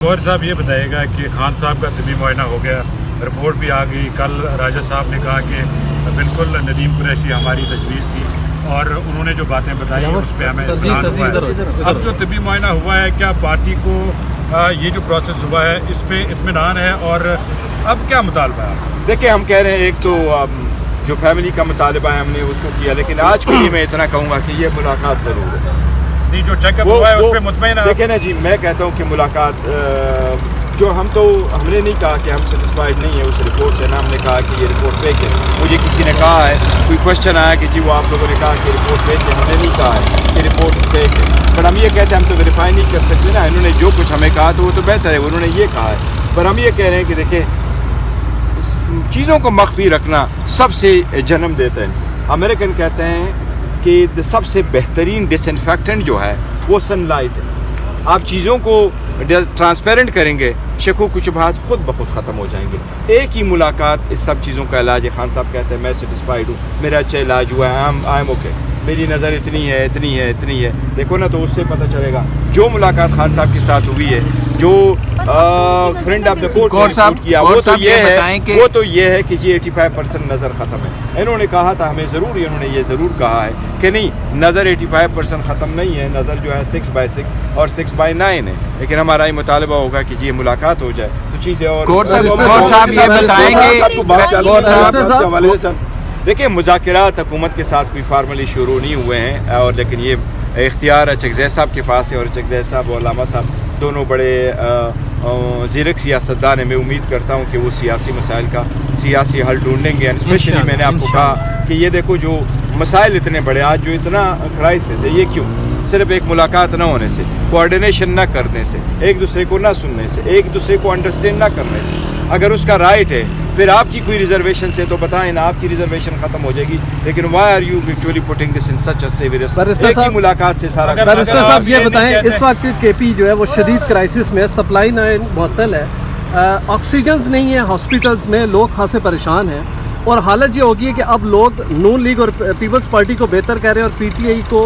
गौर साहब ये बताइएगा कि खान साहब का तबी मुआयना हो गया, रिपोर्ट भी आ गई। कल राजा साहब ने कहा कि बिल्कुल नदीम कुरैशी हमारी तजवीज़ थी और उन्होंने जो बातें बताई उस पर हमें अब जो तबी मुआयना हुआ है, क्या पार्टी को ये जो प्रोसेस हुआ है इस पर इत्मीनान है और अब क्या मुतालबा है? देखिए, हम कह रहे हैं एक तो जो फैमिली का मुतालबा है हमने उसको किया, लेकिन आज के लिए मैं इतना कहूँगा कि ये मुलाकात ज़रूर है। नहीं, जो चेकअप हुआ है उस पर मुतमईन है? देखिए ना जी, मैं कहता हूँ कि मुलाकात जो हमने नहीं कहा कि हम सेटिस्फाइड नहीं है उस रिपोर्ट से ना, हमने कहा कि ये रिपोर्ट फेक है। मुझे किसी ने कहा है, कोई क्वेश्चन आया कि जी वो आप लोगों ने कहा कि रिपोर्ट फेक है, हमने नहीं कहा है कि रिपोर्ट फेक है, पर हम ये कहते हैं हम तो वेरीफाई नहीं कर सकते ना। इन्होंने जो कुछ हमें कहा तो वो तो बेहतर है, उन्होंने ये कहा है, पर हम ये कह रहे हैं कि देखिए चीज़ों को मख्फी रखना सबसे जन्म देते हैं। अमेरिकन कहते हैं कि सबसे बेहतरीन डिसइंफेक्टेंट जो है वो सनलाइट है। आप चीज़ों को ट्रांसपेरेंट करेंगे, शक व शुबहात खुद ब खुद ख़त्म हो जाएंगे। एक ही मुलाकात इस सब चीज़ों का इलाज है। खान साहब कहते हैं मैं सेटिस्फाइड हूँ, मेरा अच्छा इलाज हुआ है, आई एम ओके, मेरी नज़र इतनी है इतनी है इतनी है। देखो ना, तो उससे पता चलेगा। जो मुलाकात खान साहब के साथ हुई है, जो फ्रेंड ऑफ द कोर्ट ने किया, वो तो ये है कि जी 85% नज़र ख़त्म है। इन्होंने कहा था हमें ज़रूर, इन्होंने ये ज़रूर कहा है कि नहीं, नज़र 85% ख़त्म नहीं है, नज़र जो है 6/6 और 6/9 है। लेकिन हमारा ये मुतालबा होगा कि ये मुलाकात हो जाए तो चीज़ें और देखिए, मुज़ाकिरात हुकूमत के साथ कोई फार्मली शुरू नहीं हुए हैं, और लेकिन ये इख्तियार चकज़ई साहब के पास है, और चकज़ई साहब और लामा साहब दोनों बड़े ज़ीरक सियासतदान है। मैं उम्मीद करता हूँ कि वो सियासी मसाइल का सियासी हल ढूंढेंगे। एंड स्पेशली मैंने आपको कहा कि ये देखो, जो मसाइल इतने बड़े आज जो इतना क्राइसिस है, ये क्यों? सिर्फ एक मुलाकात ना होने से, कोऑर्डिनेशन ना करने से, एक दूसरे को ना सुनने से, एक दूसरे को अंडरस्टैंड ना करने से। अगर उसका राइट है, फिर आपकी कोई रिजर्वेशन से तो बताएं ना, आपकी रिजर्वेशन खत्म हो जाएगी। लेकिन why are you actually putting this in such a serious? एक ही मुलाकात से सारा। बैरिस्टर साहब ये बताएं, इस वक्त केपी जो है वो शदीद क्राइसिस में, सप्लाई मुअत्तल है, ऑक्सीजन नहीं है हॉस्पिटल्स में, लोग खासे परेशान हैं, और हालत ये होगी है कि अब लोग नून लीग और पीपल्स पार्टी को बेहतर कह रहे हैं और पीटीआई को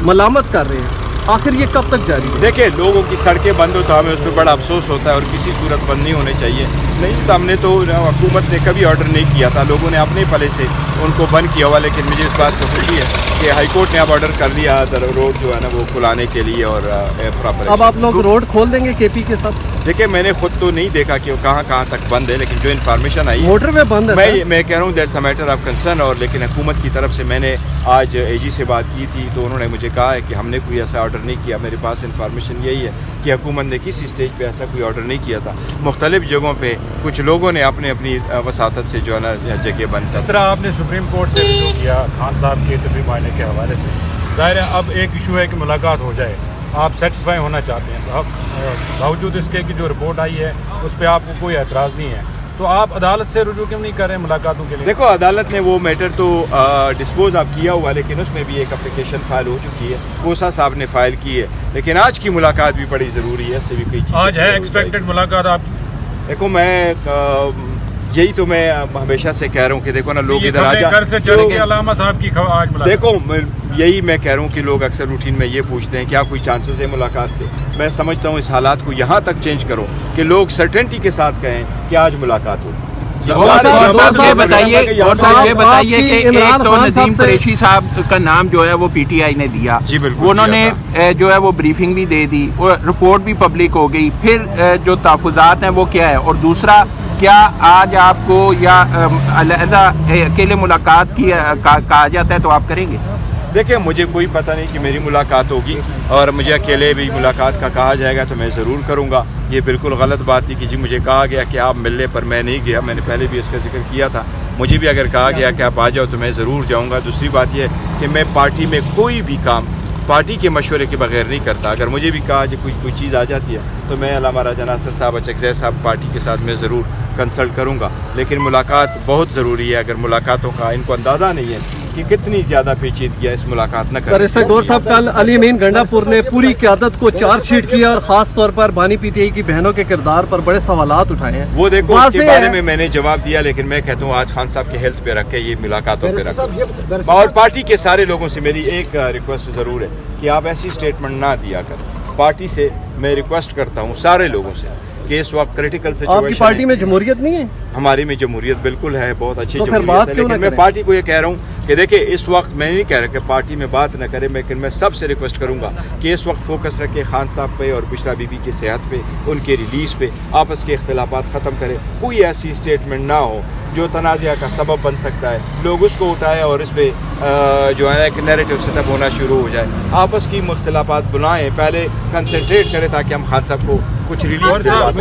मलामत कर रहे हैं। आखिर ये कब तक जारी है? देखिए, लोगों की सड़कें बंद हो तो हमें उस पर बड़ा अफसोस होता है, और किसी सूरत बंद नहीं होने चाहिए। नहीं तो हमने तो, हुकूमत ने कभी ऑर्डर नहीं किया था, लोगों ने अपने पले से उनको बंद किया हुआ। लेकिन मुझे इस बात को खुशी है कि हाईकोर्ट ने अब ऑर्डर कर लिया रोड जो है ना वो खुलाने के लिए, और प्रॉपर। अब आप लोग रोड खोल देंगे केपी के साथ? देखिए, मैंने खुद तो नहीं देखा कि वो कहाँ तक बंद है, लेकिन जो इन्फॉर्मेशन आई मोटरवे बंद है। मैं कह रहा हूँ that's a matter of concern. और लेकिन हुकूमत की तरफ से मैंने आज एजी से बात की थी, तो उन्होंने मुझे कहा है कि हमने कोई ऐसा ऑर्डर नहीं किया। मेरे पास इन्फॉर्मेशन यही है कि हुकूमत ने किसी स्टेज पे ऐसा कोई ऑर्डर नहीं किया था। मुख्तलिफ जगहों पे कुछ लोगों ने अपनी वसातत से जो है ना जगह बंद कर। इस तरह आपने सुप्रीम कोर्ट से रिव्यू किया खान साहब के तबी मुआयने के हवाले से, ज़ाहिर है अब एक इशू है कि मुलाकात हो जाए, आप सेटिस्फाई होना चाहते हैं, तो बावजूद इसके कि जो रिपोर्ट आई है उस पर आपको कोई एतराज़ नहीं है, तो आप अदालत से रुजू क्यों नहीं कर रहे हैं मुलाकातों के लिए? देखो, अदालत ने वो मैटर तो डिस्पोज ऑफ किया हुआ, लेकिन उसमें भी एक एप्लीकेशन फाइल हो चुकी है, कोसा साहब ने फाइल की है। लेकिन आज की मुलाकात भी बड़ी ज़रूरी है, इससे भी कोई चीज़ आज है एक्सपेक्टेड मुलाकात आपकी? देखो, मैं यही तो मैं हमेशा से कह रहा हूँ कि देखो ना, लोग इधर आ जाए अलामा साहब की आज मुलाकात। देखो, यही मैं कह रहा हूँ कि लोग अक्सर रूटीन में ये पूछते हैं क्या कोई चांसेस है मुलाकात के। मैं समझता हूँ इस हालात को यहाँ तक चेंज करो कि लोग सर्टेनिटी के साथ कहें कि आज मुलाकात हो। ये बताइए कि एक तो नदीम कुरैशी साहब का नाम जो है वो पीटीआई ने दिया, जी बिल्कुल, उन्होंने जो है वो ब्रीफिंग भी दे दी, वो रिपोर्ट भी पब्लिक हो गई। फिर जो तहफ़्फ़ुज़ात हैं वो क्या है, और दूसरा क्या आज आपको या अलहदा अकेले मुलाकात की कहा जाता है तो आप करेंगे? देखिए, मुझे कोई पता नहीं कि मेरी मुलाकात होगी, और मुझे अकेले भी मुलाकात का कहा जाएगा तो मैं ज़रूर करूँगा। ये बिल्कुल गलत बात थी कि जी मुझे कहा गया कि आप मिलने पर मैं नहीं गया। मैंने पहले भी इसका जिक्र किया था, मुझे भी अगर कहा गया कि आप आ जाओ तो मैं ज़रूर जाऊँगा। दूसरी बात यह कि मैं पार्टी में कोई भी काम पार्टी के मशवरे के बगैर नहीं करता। अगर मुझे भी कहा कि कोई चीज़ आ जाती है तो मैं अल्लामा राजा नासिर साहब, चकज़ई साहब पार्टी के साथ मैं ज़रूर कंसल्ट करूँगा। लेकिन मुलाकात बहुत ज़रूरी है। अगर मुलाकातों का इनको अंदाज़ा नहीं है कि कितनी ज़्यादा पेचीदगी है इस मुलाकात न करें। गौर साहब, कल अली अमीन गंडापुर ने पूरी क़यादत को चार्जशीट किया, और ख़ास तौर पर बानी पीटीआई की बहनों के किरदार पर बड़े सवालात उठाए हैं। वो देखो, उसके बारे में मैंने जवाब दिया, लेकिन मैं कहता हूँ आज खान साहब के हेल्थ पे रखे, ये मुलाकातों पे रखे। और पार्टी के सारे लोगों से मेरी एक रिक्वेस्ट ज़रूर है कि आप ऐसी स्टेटमेंट ना दिया करें पार्टी से मैं रिक्वेस्ट करता हूँ सारे लोगों से कि इस वक्त क्रिटिकल आपकी सिचुएशन पार्टी में जमहूरियत नहीं है? हमारी में जमहूरियत बिल्कुल है, बहुत अच्छी तो फिर जमहूरियत बात है, क्यों ना लेकिन मैं करें? पार्टी को ये कह रहा हूँ कि देखिए इस वक्त मैं नहीं कह रहा कि पार्टी में बात न करें, लेकिन मैं सबसे रिक्वेस्ट करूँगा कि इस वक्त फोकस रखें खान साहब पे और बुशरा बीबी की सेहत पे, उनके रिलीज़ पे, आपस के इख्तिलाफात ख़त्म करें। कोई ऐसी स्टेटमेंट ना हो जो तनाज़ा का सबब बन सकता है, लोग उसको उठाए और इस पर जो है एक नैरेटिव सेटअप होना शुरू हो जाए। आपस की मुख्तलाफात बुलाएँ, पहले कंसनट्रेट करें ताकि हम खान साहब को कुछ रिलीफ दिलवा सकें।